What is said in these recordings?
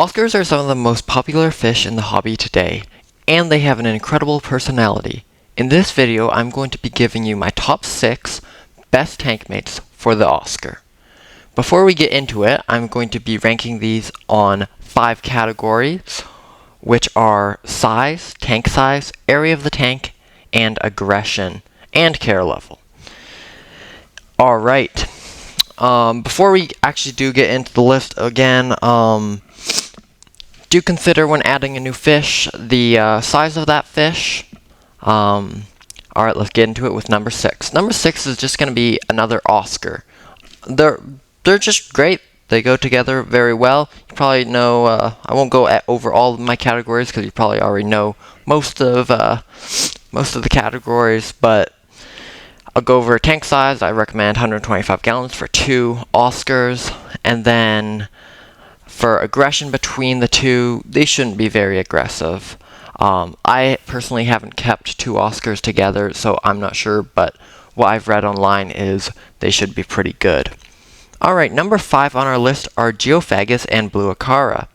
Oscars are some of the most popular fish in the hobby today, and they have an incredible personality. In this video, I'm going to be giving you my top 6 best tank mates for the Oscar. Before we get into it, I'm going to be ranking these on 5 categories, which are size, tank size, area of the tank, and aggression, and care level. Alright, before we actually do get into the list again, do consider when adding a new fish the size of that fish. Alright, let's get into it with number 6. Number 6 is just going to be another Oscar. They're just great. They go together very well. You probably know, I won't go over all of my categories because you probably already know most of the categories, but I'll go over tank size. I recommend 125 gallons for 2 Oscars, and then for aggression between the two, they shouldn't be very aggressive. I personally haven't kept 2 Oscars together, so I'm not sure, but what I've read online is they should be pretty good. Alright, number 5 on our list are Geophagus and Blue Acara.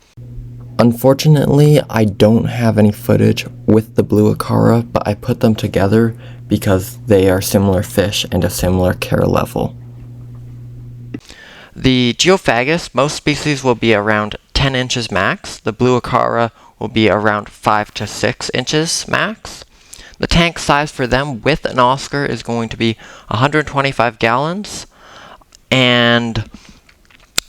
Unfortunately, I don't have any footage with the Blue Acara, but I put them together because they are similar fish and a similar care level. The Geophagus, most species will be around 10 inches max. The Blue Acara will be around 5 to 6 inches max. The tank size for them with an Oscar is going to be 125 gallons. And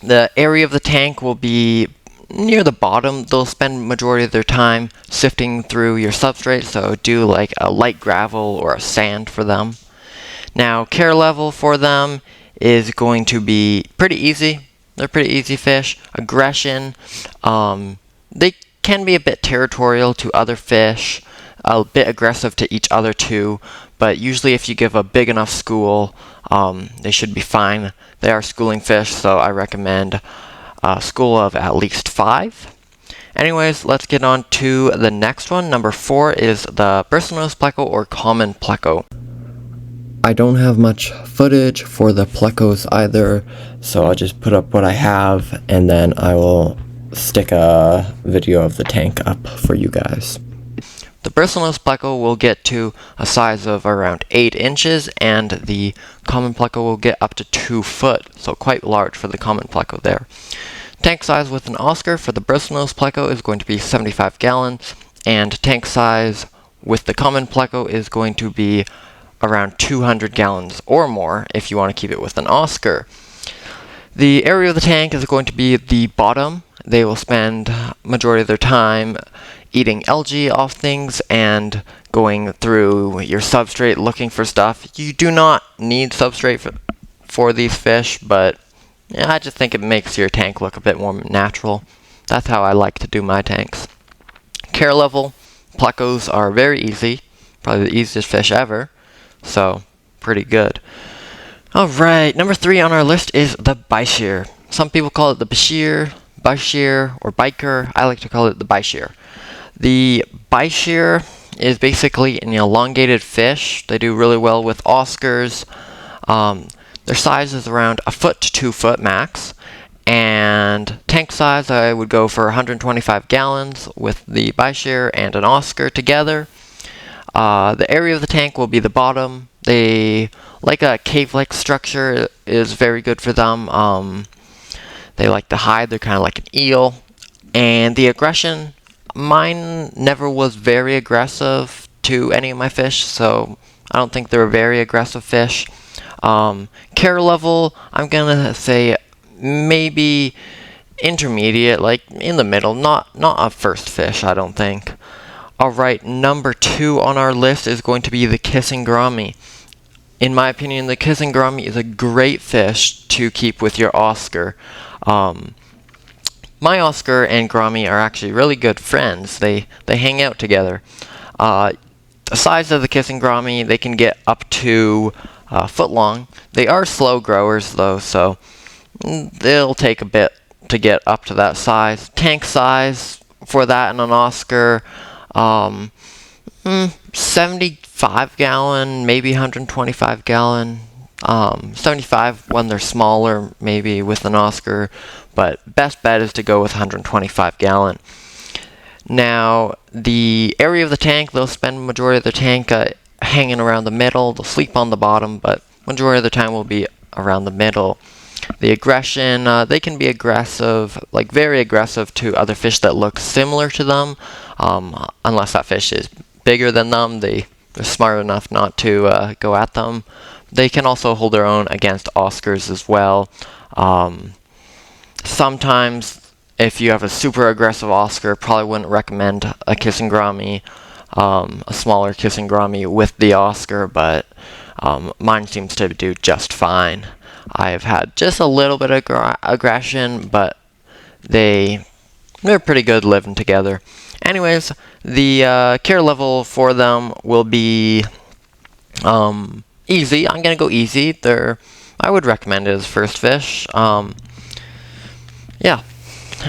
the area of the tank will be near the bottom. They'll spend majority of their time sifting through your substrate, so do like a light gravel or a sand for them. Now, care level for them is going to be pretty easy. They're pretty easy fish. Aggression, they can be a bit territorial to other fish, a bit aggressive to each other too, but usually if you give a big enough school, they should be fine. They are schooling fish, so I recommend a school of at least 5. Anyways, let's get on to the next one. Number 4 is the Bristlenose Pleco or common pleco. I don't have much footage for the plecos either, so I'll just put up what I have, and then I will stick a video of the tank up for you guys. The Bristlenose Pleco will get to a size of around 8 inches, and the common pleco will get up to 2 foot, so quite large for the common pleco there. Tank size with an Oscar for the Bristlenose Pleco is going to be 75 gallons, and tank size with the common pleco is going to be around 200 gallons or more if you want to keep it with an Oscar. The area of the tank is going to be the bottom. They will spend majority of their time eating algae off things and going through your substrate looking for stuff. You do not need substrate for these fish, but yeah, I just think it makes your tank look a bit more natural. That's how I like to do my tanks. Care level, plecos are very easy, probably the easiest fish ever, so pretty good. Alright, number 3 on our list is the Bichir. Some people call it the Bichir, or biker. I like to call it the Bichir. The Bichir is basically an elongated fish. They do really well with Oscars. Their size is around 1 foot to 2 foot max. And tank size, I would go for 125 gallons with the Bichir and an Oscar together. The area of the tank will be the bottom. They like a cave-like structure is very good for them. They like to hide. They're kind of like an eel. And the aggression, mine never was very aggressive to any of my fish, so I don't think they're a very aggressive fish. Care level, I'm gonna say maybe intermediate, like in the middle, not a first fish, I don't think. Alright, number 2 on our list is going to be the Kissing Gourami. In my opinion, the Kissing Gourami is a great fish to keep with your Oscar. My Oscar and Gourami are actually really good friends. They hang out together. The size of the Kissing Gourami, they can get up to a foot long. They are slow growers though, so they'll take a bit to get up to that size. Tank size for that and an Oscar, 75 gallon, maybe 125 gallon. 75 when they're smaller, maybe with an Oscar, but best bet is to go with 125 gallon. Now, the area of the tank, they'll spend majority of the tank hanging around the middle. They'll sleep on the bottom, but majority of the time will be around the middle. The aggression, they can be aggressive, like very aggressive to other fish that look similar to them, unless that fish is bigger than them. They're smart enough not to go at them. They can also hold their own against Oscars as well. Sometimes, if you have a super aggressive Oscar, probably wouldn't recommend a kissing gourami, a smaller kissing gourami with the Oscar, but mine seems to do just fine. I've had just a little bit of aggression, but they're pretty good living together. Anyways, the care level for them will be easy. I'm gonna go easy. I would recommend it as first fish. Yeah.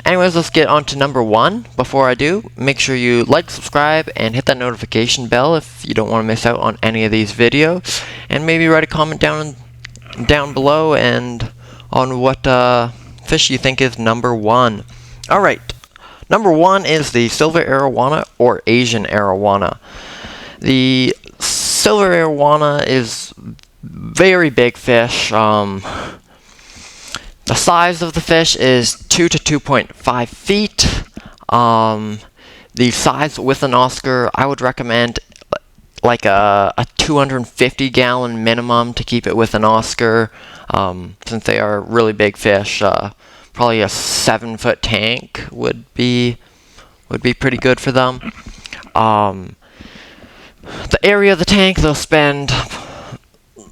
Anyways, let's get on to number 1. Before I do, make sure you like, subscribe, and hit that notification bell if you don't want to miss out on any of these videos. And maybe write a comment down below and on what fish you think is number 1. Alright, number 1 is the silver arowana or Asian arowana. The silver arowana is very big fish. The size of the fish is 2 to 2.5 feet. The size with an Oscar, I would recommend like a 250 gallon minimum to keep it with an Oscar, since they are really big fish. Probably a 7-foot tank would be pretty good for them. The area of the tank, they'll spend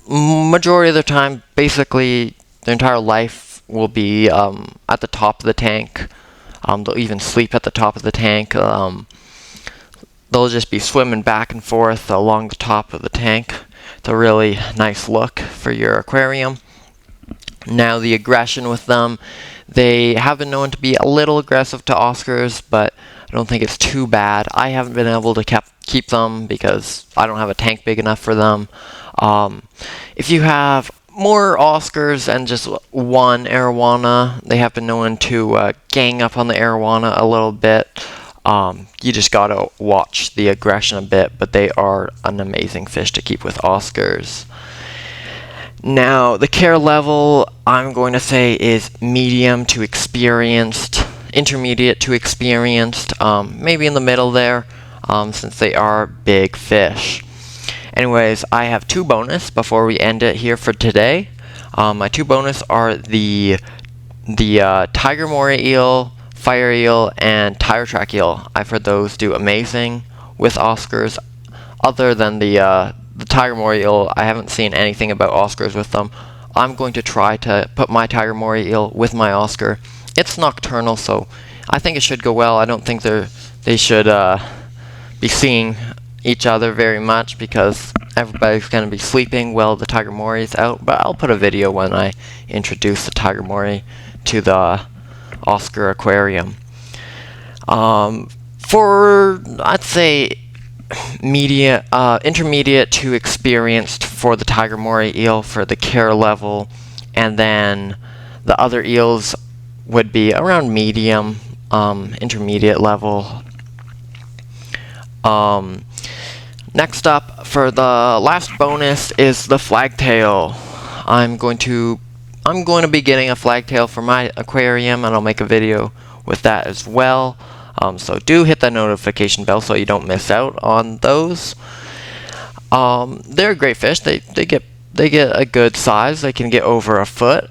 majority of their time, basically their entire life, will be at the top of the tank. They'll even sleep at the top of the tank. They'll just be swimming back and forth along the top of the tank. It's a really nice look for your aquarium. Now, the aggression with them, they have been known to be a little aggressive to Oscars, but I don't think it's too bad. I haven't been able to keep them because I don't have a tank big enough for them. If you have more Oscars and just one arowana, they have been known to gang up on the arowana a little bit. You just gotta watch the aggression a bit, but they are an amazing fish to keep with Oscars. Now, the care level, I'm going to say, is medium to experienced, intermediate to experienced, maybe in the middle there, since they are big fish. Anyways, I have 2 bonus before we end it here for today. My 2 bonus are the tiger moray eel, fire eel, and tire track eel. I've heard those do amazing with Oscars. Other than the tiger moray eel, I haven't seen anything about Oscars with them. I'm going to try to put my tiger moray eel with my Oscar. It's nocturnal, so I think it should go well. I don't think they should be seeing each other very much because everybody's going to be sleeping while the tiger moray is out, but I'll put a video when I introduce the tiger moray to the Oscar aquarium. For, I'd say, intermediate to experienced for the tiger moray eel for the care level, and then the other eels would be around medium, intermediate level. Next up, for the last bonus, is the flagtail. I'm going to be getting a flagtail for my aquarium, and I'll make a video with that as well. So do hit that notification bell so you don't miss out on those. They're great fish. They get a good size. They can get over a foot.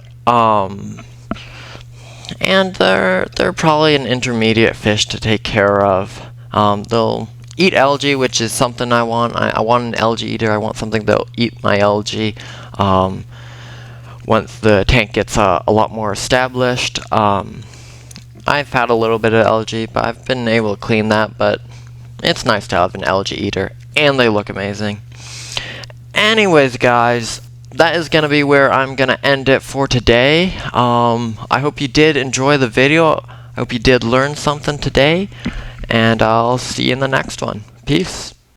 And they're probably an intermediate fish to take care of. They'll eat algae, which is something I want. I want an algae eater. I want something that'll eat my algae. Once the tank gets a lot more established. I've had a little bit of algae, but I've been able to clean that, but it's nice to have an algae eater, and they look amazing. Anyways, guys, that is going to be where I'm going to end it for today. I hope you did enjoy the video. I hope you did learn something today, and I'll see you in the next one. Peace.